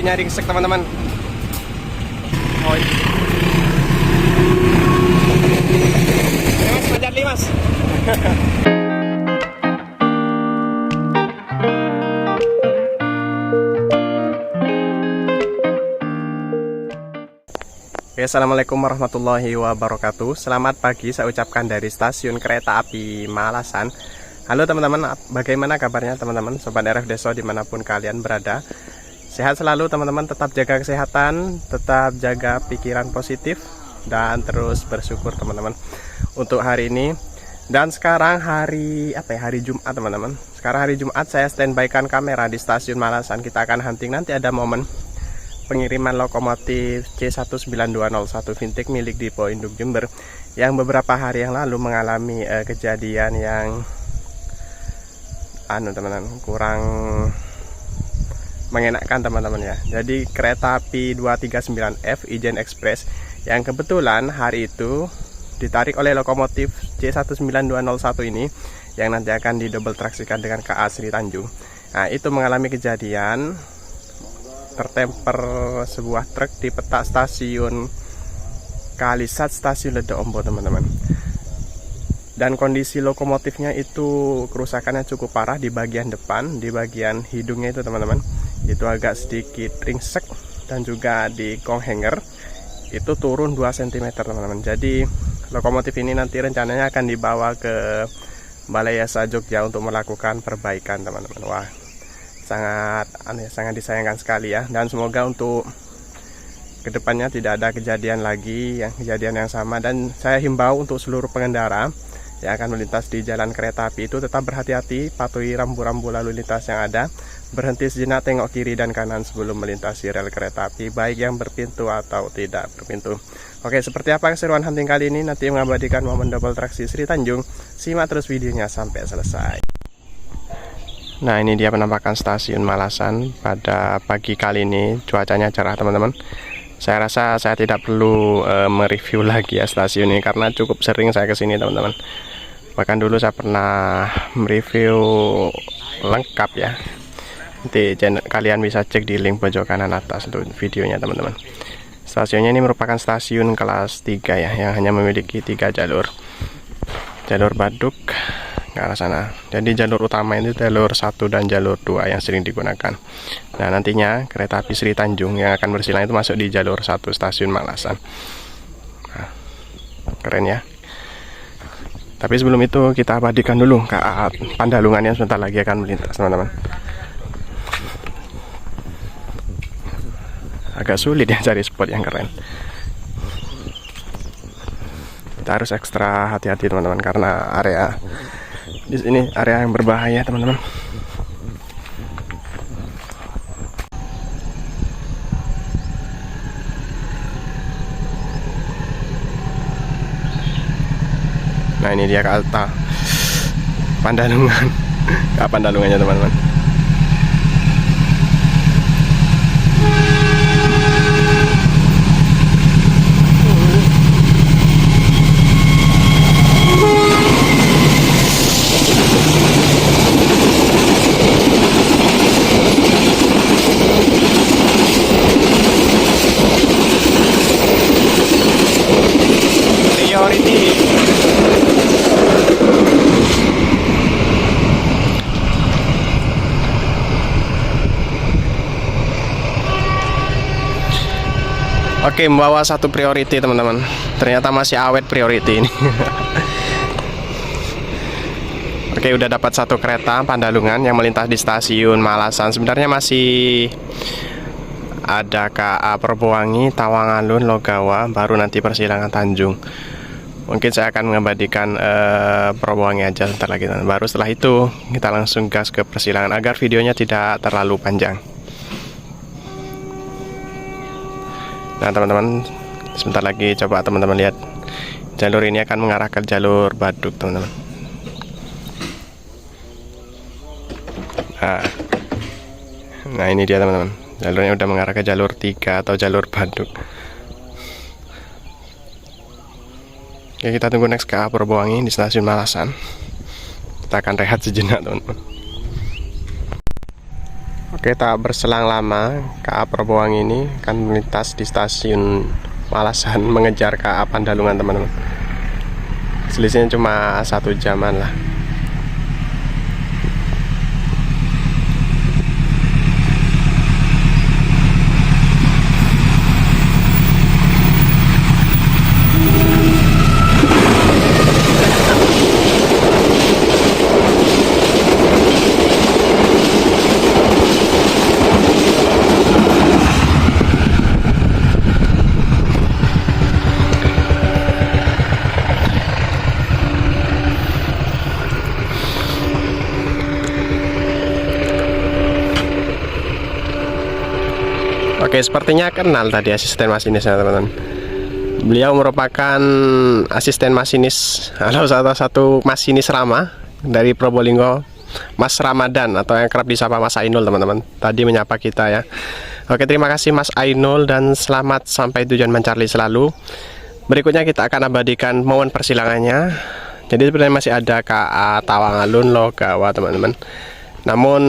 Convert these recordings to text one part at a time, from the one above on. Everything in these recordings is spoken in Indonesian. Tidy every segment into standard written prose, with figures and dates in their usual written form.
hidungnya ringsek teman-teman. Oh, mas, panjat nih mas. Oke, assalamualaikum warahmatullahi wabarakatuh. Selamat pagi saya ucapkan dari stasiun kereta api Malasan. Halo teman-teman, bagaimana kabarnya teman-teman Sobat RF Deso dimanapun kalian berada. Sehat selalu teman-teman, tetap jaga kesehatan, tetap jaga pikiran positif, dan terus bersyukur teman-teman untuk hari ini. Dan sekarang hari hari Jumat teman-teman. Sekarang hari Jumat, saya standby-kan kamera di stasiun Malasan. Kita akan hunting, nanti ada momen pengiriman lokomotif C19201 Vintage milik Depo Induk Jember yang beberapa hari yang lalu mengalami kejadian yang teman-teman kurang mengenakkan teman-teman ya. Jadi kereta api 239F Ijen Express yang kebetulan hari itu ditarik oleh lokomotif C19201 ini yang nanti akan didouble traksikan dengan KA Sri Tanjung. Nah, itu mengalami kejadian tertemper sebuah truk di petak stasiun Kalisat, stasiun Ledok Ombo teman-teman. Dan kondisi lokomotifnya itu kerusakannya cukup parah di bagian depan, di bagian hidungnya itu teman-teman. Itu agak sedikit ringsek, dan juga di gong hanger itu turun 2 cm teman-teman. Jadi lokomotif ini nanti rencananya akan dibawa ke Balai Yasa Jogja untuk melakukan perbaikan teman-teman. Wah, sangat disayangkan sekali ya, dan semoga untuk kedepannya tidak ada kejadian yang sama. Dan saya himbau untuk seluruh pengendara yang akan melintas di jalan kereta api itu tetap berhati-hati, patuhi rambu-rambu lalu lintas yang ada, berhenti sejenak, tengok kiri dan kanan sebelum melintasi rel kereta api, baik yang berpintu atau tidak berpintu. Oke, seperti apa keseruan hunting kali ini? Nanti mengabadikan momen double traksi Sri Tanjung. Simak terus videonya sampai selesai. Nah, ini dia penampakan stasiun Malasan pada pagi kali ini. Cuacanya cerah teman-teman. Saya rasa saya tidak perlu mereview lagi ya stasiun ini, karena cukup sering saya kesini teman-teman. Bahkan dulu saya pernah mereview lengkap ya. Nanti kalian bisa cek di link pojok kanan atas untuk videonya teman-teman. Stasiunnya ini merupakan stasiun kelas 3 ya, yang hanya memiliki 3 jalur. Jalur Baduk ke arah sana. Jadi jalur utama itu jalur 1 dan jalur 2 yang sering digunakan. Nah, nantinya kereta api Sri Tanjung yang akan bersilang itu masuk di jalur 1 stasiun Malasan. Nah, keren ya. Tapi sebelum itu kita abadikan dulu KA Pandalungan yang sebentar lagi akan melintas teman-teman. Agak sulit ya cari spot yang keren. Kita harus ekstra hati-hati teman-teman, karena area di sini area yang berbahaya teman-teman. Nah, ini dia KA Pandalungan. KA Pandalungannya teman-teman. Oke, membawa satu priority teman-teman. Ternyata masih awet priority ini. Oke, udah dapat satu kereta Pandalungan yang melintas di stasiun Malasan. Sebenarnya masih ada KA Perbowangi, Tawangalun, Logawa, baru nanti persilangan Tanjung. Mungkin saya akan mengabadikan Perbowangi aja sebentar lagi teman. Baru setelah itu kita langsung gas ke persilangan agar videonya tidak terlalu panjang. Nah teman-teman, sebentar lagi coba teman-teman lihat, jalur ini akan mengarah ke jalur Baduk teman-teman. Nah ini dia teman-teman, jalurnya udah mengarah ke jalur 3 atau jalur Baduk. Oke, kita tunggu next KA Perbowangi di stasiun Malasan. Kita akan rehat sejenak teman-teman. Oke, tak berselang lama KA Probowangi ini akan melintas di stasiun Malasan mengejar KA Pandalungan, teman-teman. Selisihnya cuma 1 jaman lah. Oke, sepertinya kenal tadi asisten masinisnya, teman-teman. Beliau merupakan asisten masinis atau salah satu masinis Rama dari Probolinggo, Mas Ramadan atau yang kerap disapa Mas Ainul, teman-teman. Tadi menyapa kita ya. Oke, terima kasih Mas Ainul dan selamat sampai tujuan Mencari selalu. Berikutnya kita akan abadikan momen persilangannya. Jadi sebenarnya masih ada KA Tawangalun Logawa, teman-teman. Namun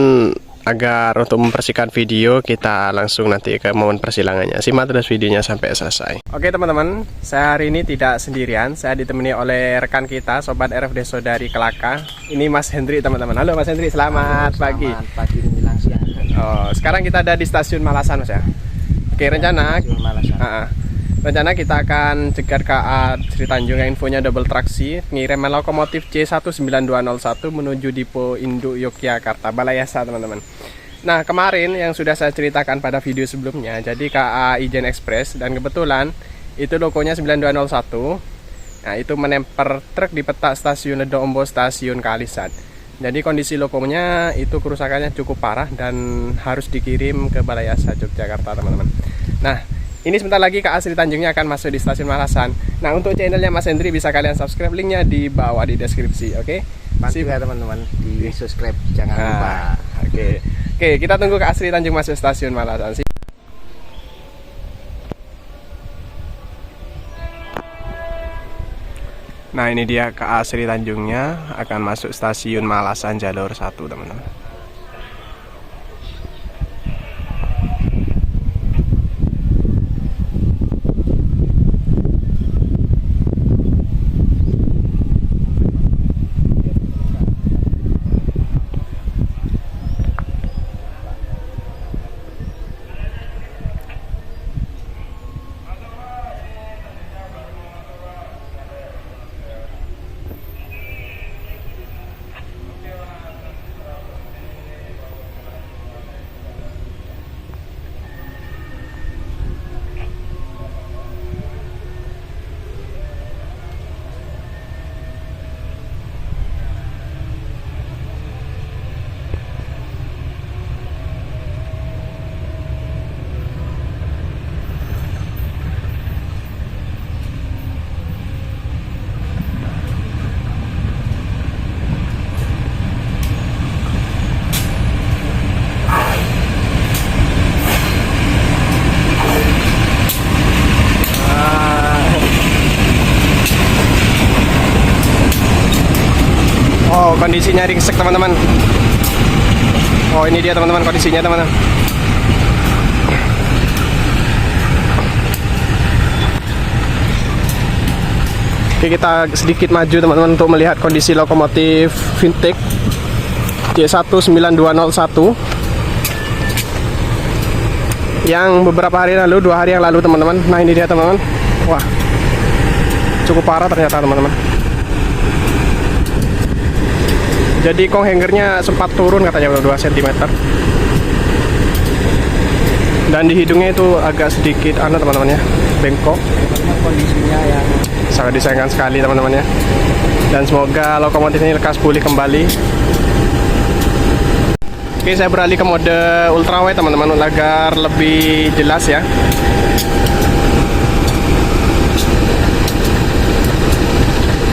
agar untuk mempersingkat video, kita langsung nanti ke momen persilangannya. Simak terus videonya sampai selesai. Oke teman-teman, saya hari ini tidak sendirian. Saya ditemani oleh rekan kita, Sobat RFD Saudari Kelaka. Ini Mas Hendri, teman-teman. Halo Mas Hendri, selamat pagi. Selamat pagi menjelang siang. Oh, sekarang kita ada di stasiun Malasan, Mas ya. Oke, rencana rencana kita akan cegat KA Sri Tanjung yang infonya double traksi, pengiriman lokomotif C19201 menuju Dipo Induk Yogyakarta, Balayasa, teman-teman. Nah, kemarin yang sudah saya ceritakan pada video sebelumnya, jadi KA Ijen Express, dan kebetulan itu logonya 9201. Nah, itu menemper truk di peta stasiun Ledo Ombo, stasiun Kalisat. Jadi kondisi lokomonya itu kerusakannya cukup parah dan harus dikirim ke Balayasa, Yogyakarta, teman-teman. Nah, ini sebentar lagi KA Sri Tanjungnya akan masuk di stasiun Malasan. Nah, untuk channelnya Mas Hendri bisa kalian subscribe, linknya di bawah di deskripsi. Oke, Bantu ya teman-teman di subscribe, jangan lupa. Oke, kita tunggu KA Sri Tanjung masuk stasiun Malasan. Nah, ini dia KA Sri Tanjungnya akan masuk stasiun Malasan jalur 1, teman-teman. Oh, kondisinya ringsek, teman-teman. Oh, ini dia teman-teman kondisinya, teman-teman. Oke, kita sedikit maju, teman-teman, untuk melihat kondisi lokomotif Vintage C19201 yang beberapa hari lalu, 2 hari yang lalu, teman-teman. Nah, ini dia, teman-teman. Wah, cukup parah ternyata, teman-teman. Jadi kong hangernya sempat turun katanya 2 cm. Dan di hidungnya itu agak sedikit teman-teman ya, bengkok. Kondisinya yang sangat disayangkan sekali, teman-teman ya. Dan semoga lokomotif ini lekas pulih kembali. Oke, saya beralih ke mode ultrawide, teman-teman, agar lebih jelas ya.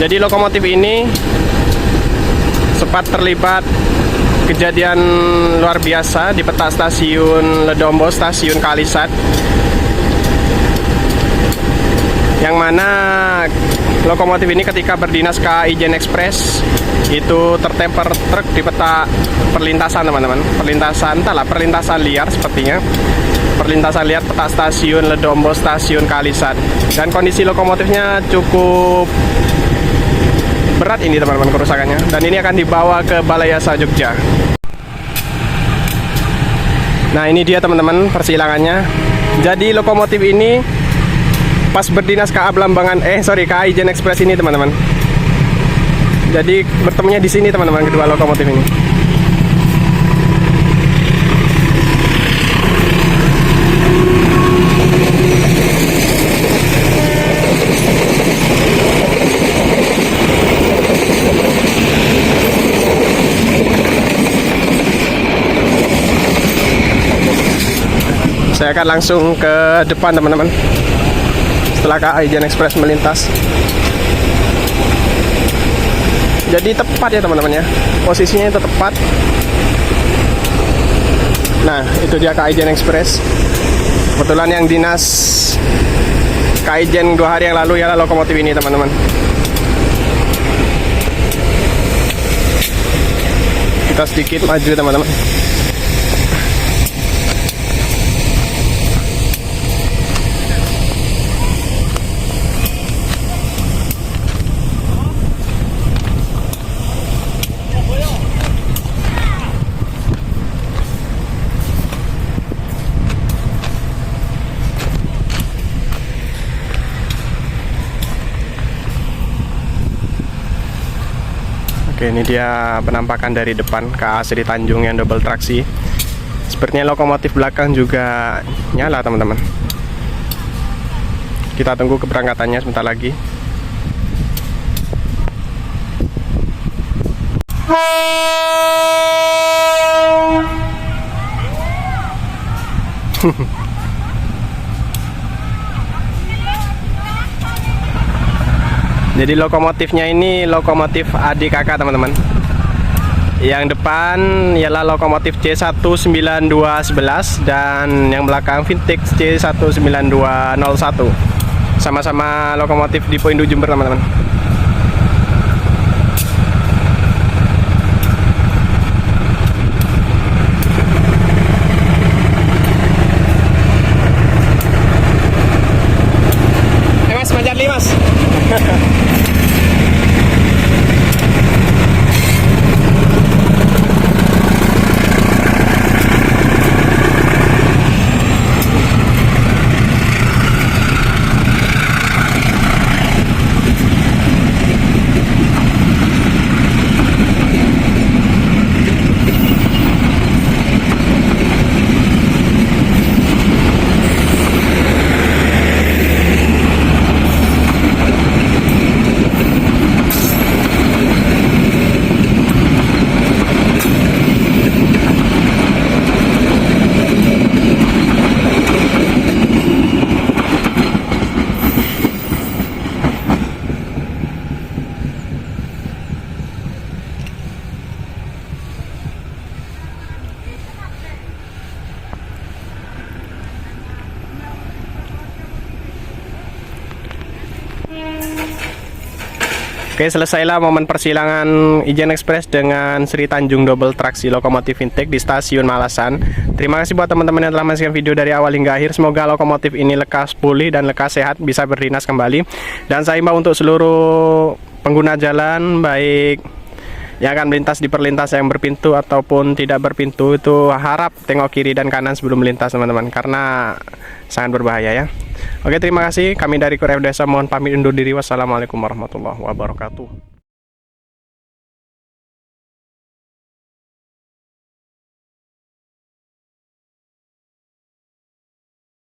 Jadi lokomotif ini sempat terlibat kejadian luar biasa di peta stasiun Ledombo, stasiun Kalisat, yang mana lokomotif ini ketika berdinas KA Ijen Express itu tertemper truk di peta perlintasan teman-teman, perlintasan liar sepertinya, perlintasan liar Petak Stasiun Ledombo, Stasiun Kalisan. Dan kondisi lokomotifnya cukup berat ini teman-teman kerusakannya, dan ini akan dibawa ke Balai Yasa Jogja. Nah ini dia teman-teman persilangannya. Jadi lokomotif ini pas berdinas KA Belambangan KA Ijen Express ini teman-teman. Jadi bertemunya di sini teman-teman, kedua lokomotif ini. Saya akan langsung ke depan teman-teman setelah KA Ijen Express melintas. Jadi tepat ya teman-teman ya, posisinya itu tepat. Nah itu dia KA Ijen Express. Kebetulan yang dinas KA Ijen 2 hari yang lalu ya lokomotif ini teman-teman. Kita sedikit maju teman-teman. Oke, ini dia penampakan dari depan KA Sri Tanjung yang double traksi. Sepertinya lokomotif belakang juga nyala teman-teman. Kita tunggu keberangkatannya sebentar lagi. Jadi lokomotifnya ini lokomotif adik kakak teman-teman. Yang depan ialah lokomotif C19211 dan yang belakang Vintage C19201. Sama-sama lokomotif Dipo Indo Jember teman-teman. Mas, manjat li mas. Oke, selesailah momen persilangan Ijen Express dengan Sri Tanjung double traksi lokomotif Vintage di Stasiun Malasan. Terima kasih buat teman-teman yang telah menyaksikan video dari awal hingga akhir. Semoga lokomotif ini lekas pulih dan lekas sehat, bisa berdinas kembali. Dan saya imbau untuk seluruh pengguna jalan, baik yang akan melintas di perlintasan yang berpintu ataupun tidak berpintu, itu harap tengok kiri dan kanan sebelum melintas teman-teman, karena sangat berbahaya ya. Oke, terima kasih. Kami dari Kur F Desa mohon pamit undur diri. Wassalamualaikum warahmatullahi wabarakatuh.